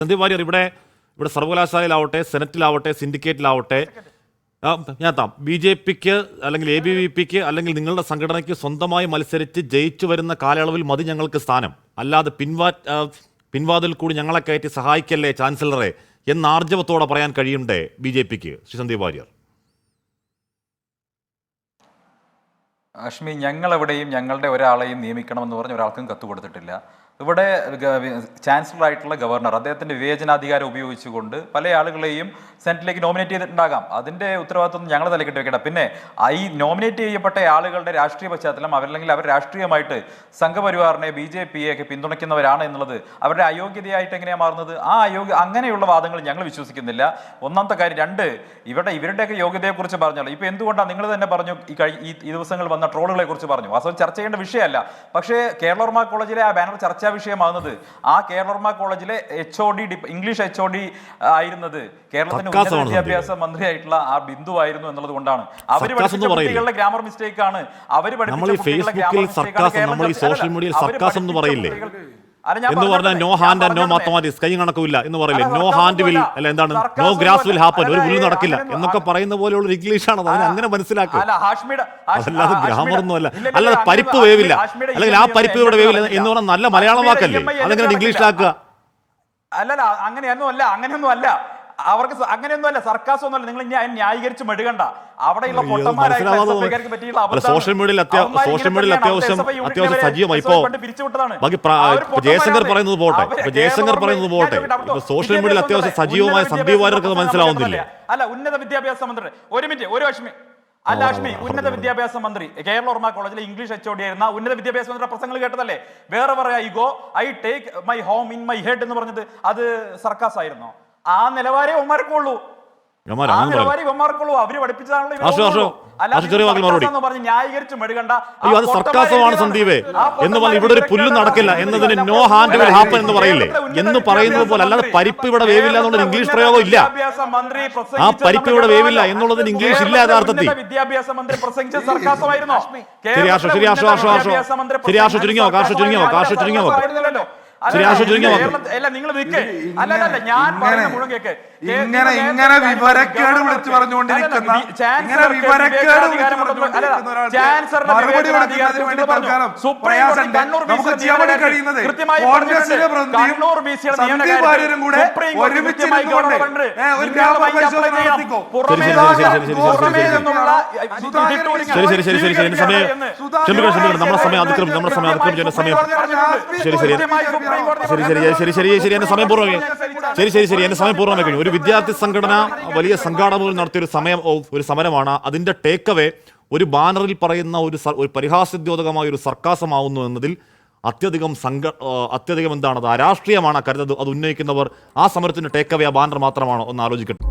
സന്ദീപ് വാര്യർ, ഇവിടെ സർവകലാശാലയിലാവട്ടെ, സെനറ്റിലാവട്ടെ, സിൻഡിക്കേറ്റിലാവട്ടെ, B J പിക്ക് അല്ലെങ്കിൽ ABVP അല്ലെങ്കിൽ നിങ്ങളുടെ സംഘടനയ്ക്ക് സ്വന്തമായി മത്സരിച്ച് ജയിച്ചു വരുന്ന കാലയളവിൽ മതി ഞങ്ങൾക്ക് സ്ഥാനം, അല്ലാതെ പിൻവാതിൽ കൂടി ഞങ്ങളെ കയറ്റി സഹായിക്കല്ലേ ചാൻസലറെ എന്ന് ആർജവത്തോടെ പറയാൻ കഴിയണ്ടേ BJPക്ക്? ശ്രീ സന്ദീപ് വാര്യർ. അഷ്മി, ഞങ്ങളെവിടെയും ഞങ്ങളുടെ ഒരാളെയും നിയമിക്കണമെന്ന് പറഞ്ഞ് ഒരാൾക്കും കത്ത് കൊടുത്തിട്ടില്ല. ഇവിടെ ചാൻസലറായിട്ടുള്ള ഗവർണർ അദ്ദേഹത്തിൻ്റെ വിവേചനാധികാരം ഉപയോഗിച്ചുകൊണ്ട് പല ആളുകളെയും സെനറ്റിലേക്ക് നോമിനേറ്റ് ചെയ്തിട്ടുണ്ടാകാം. അതിൻ്റെ ഉത്തരവാദിത്വം ഞങ്ങൾ തലക്കെട്ട് വെക്കട്ടെ. പിന്നെ ഈ നോമിനേറ്റ് ചെയ്യപ്പെട്ട ആളുകളുടെ രാഷ്ട്രീയ പശ്ചാത്തലം, അവരല്ലെങ്കിൽ അവർ രാഷ്ട്രീയമായിട്ട് സംഘപരിവാറിനെ BJPയെ പിന്തുണയ്ക്കുന്നവരാണ് എന്നുള്ളത് അവരുടെ അയോഗ്യതയായിട്ട് എങ്ങനെയാണ് മാറുന്നത്? അങ്ങനെയുള്ള വാദങ്ങൾ ഞങ്ങൾ വിശ്വസിക്കുന്നില്ല. ഒന്നാമത്തെ കാര്യം. രണ്ട്, ഇവരുടെയൊക്കെ യോഗ്യതയെക്കുറിച്ച് പറഞ്ഞല്ലോ. ഇപ്പോൾ എന്തുകൊണ്ടാണ് നിങ്ങൾ തന്നെ പറഞ്ഞു ഈ ദിവസങ്ങൾ വന്ന ട്രോളുകളെ കുറിച്ച് പറഞ്ഞു. വാസ്തവം ചർച്ച ചെയ്യേണ്ട വിഷയമല്ല. പക്ഷേ കേരളവർമ്മ കോളേജിലെ ആ ബാനർ ചർച്ചാ വിഷയമാകുന്നത് ആ കേരളവർമ്മ കോളേജിലെ HOD ഇംഗ്ലീഷ് HOD ആയിരുന്നത് കേരളത്തിന്റെ ഉന്നത വിദ്യാഭ്യാസ മന്ത്രിയായിട്ടുള്ള ആ ബിന്ദു ആയിരുന്നു എന്നുള്ളത് കൊണ്ടാണ്. അവര് പഠിപ്പിച്ച കുട്ടികളുടെ ഗ്രാമർ മിസ്റ്റേക്ക് ആണ്. അവര് പഠിപ്പിച്ച സോഷ്യൽ മീഡിയയിൽ സർക്കാസം എന്ന് പറയില്ലേ എന്ന് പറഞ്ഞാൽ no hand and no mathematics, കൈ കണക്കില്ല എന്ന് പറയില്ലേ? നോ ഹാൻഡ് വിൽ അല്ല, എന്താണ് നോ ഗ്രാസ് വിൽ ഹാപ്പൻ, ഒരു പുല്ല് നടക്കില്ല എന്നൊക്കെ പറയുന്ന പോലെയുള്ള ഇംഗ്ലീഷാണ്. അതിന് അങ്ങനെ മനസ്സിലാക്കുക, അല്ലാതെ ഗ്രാമർ ഒന്നും അല്ല. അല്ലാതെ പരിപ്പ് വേവില്ല അല്ലെങ്കിൽ ആ പരിപ്പ് ഇവിടെ വേവില്ല എന്ന് പറഞ്ഞാൽ നല്ല മലയാളം വാക്കല്ലേ, അതെങ്ങനെ ഇംഗ്ലീഷിലാക്കുക? അല്ലല്ല, അങ്ങനെയൊന്നും അല്ല. അവർക്ക് അങ്ങനെയൊന്നുമല്ല, സർക്കാസ് ഒന്നുമല്ല. നിങ്ങൾ ന്യായീകരിച്ച് മെഴുകണ്ട. അവിടെയുള്ള സോഷ്യൽ മീഡിയയിൽ അത്യാവശ്യം സജീവമായി. ഇപ്പോ ജയശങ്കർ പറയുന്നത് പോട്ടെ, സോഷ്യൽ മീഡിയയിൽ അത്യാവശ്യം സജീവമായ സന്ദീപ് വാര്യർക്ക് മനസ്സിലാവുന്നില്ല. അല്ല, ഉന്നത വിദ്യാഭ്യാസ മന്ത്രി ഉന്നത വിദ്യാഭ്യാസ മന്ത്രി കേരളവർമ്മ കോളേജിലെ ഇംഗ്ലീഷ് HOD ആയിരുന്ന ഉന്നത വിദ്യാഭ്യാസ മന്ത്രിയുടെ പ്രസംഗങ്ങൾ കേട്ടതല്ലേ? വേറെ പറയാ I take my home in my head എന്ന് പറഞ്ഞത് അത് സർക്കാസ് ആയിരുന്നോ? ആ നിലവാരേ ഒമാർക്കുള്ളൂ. അവര് പഠിപ്പിച്ചതാണല്ലോ. ന്യായീകരിച്ച് മെഴുകണ്ട. അത് സർക്കാസമാണ് സന്ദീപേ എന്ന് പറഞ്ഞാൽ ഇവിടെ ഒരു പുല്ലും നടക്കില്ല എന്നതിന് നോ ഹാൻഡ് വിൽ ഹാപ്പൻ എന്ന് പറയില്ലേ എന്ന് പറയുന്നത് പോലെ. അല്ലാതെ പരിപ്പ് ഇവിടെ വേവില്ല എന്നുള്ളത് ഇംഗ്ലീഷ് പ്രയോഗം ഇല്ല. ആ പരിപ്പ് ഇവിടെ വേവില്ല എന്നുള്ളതിന് ഇംഗ്ലീഷ് ഇല്ല യഥാർത്ഥത്തിൽ. വിദ്യാഭ്യാസ മന്ത്രി പ്രസംഗിച്ച സർക്കാസമായിരുന്നോ? ഇങ്ങനെ വിവരക്കേട് വിളിച്ചു പറഞ്ഞുകൊണ്ടിരിക്കുന്ന മറുപടി കൊടുക്കുന്നതിന് വേണ്ടി തൽക്കാലം പ്രയാസമുണ്ട്. നമുക്ക് ചെയ്യാൻ കഴിയുന്നത് കോൺഗ്രസിന്റെ പ്രതിനിധിയും സന്ദീപ് വാര്യരും കൂടെ ഒരുമിച്ചിരുന്നുകൊണ്ട് ഒരു ഗ്രാമപരിശോധന നടത്തിക്കോ. എന്റെ സമയം പൂർണ്ണമായി കഴിഞ്ഞു. ഒരു വിദ്യാർത്ഥി സംഘടന വലിയ സംഘാടകർ നടത്തിയ ഒരു സമരമാണ്. അതിന്റെ ടേക്കവേ ഒരു ബാനറിൽ പറയുന്ന ഒരു പരിഹാസ്യോദ്യോതകമായ ഒരു സർക്കാസമാവുന്നു എന്നതിൽ അത്യധികം എന്താണത് അരാഷ്ട്രീയമാണ് കരുതുന്നത്. അത് ഉന്നയിക്കുന്നവർ ആ സമരത്തിന്റെ ടേക്കവേ ആ ബാനർ മാത്രമാണോ ഒന്ന് ആലോചിക്കട്ടെ.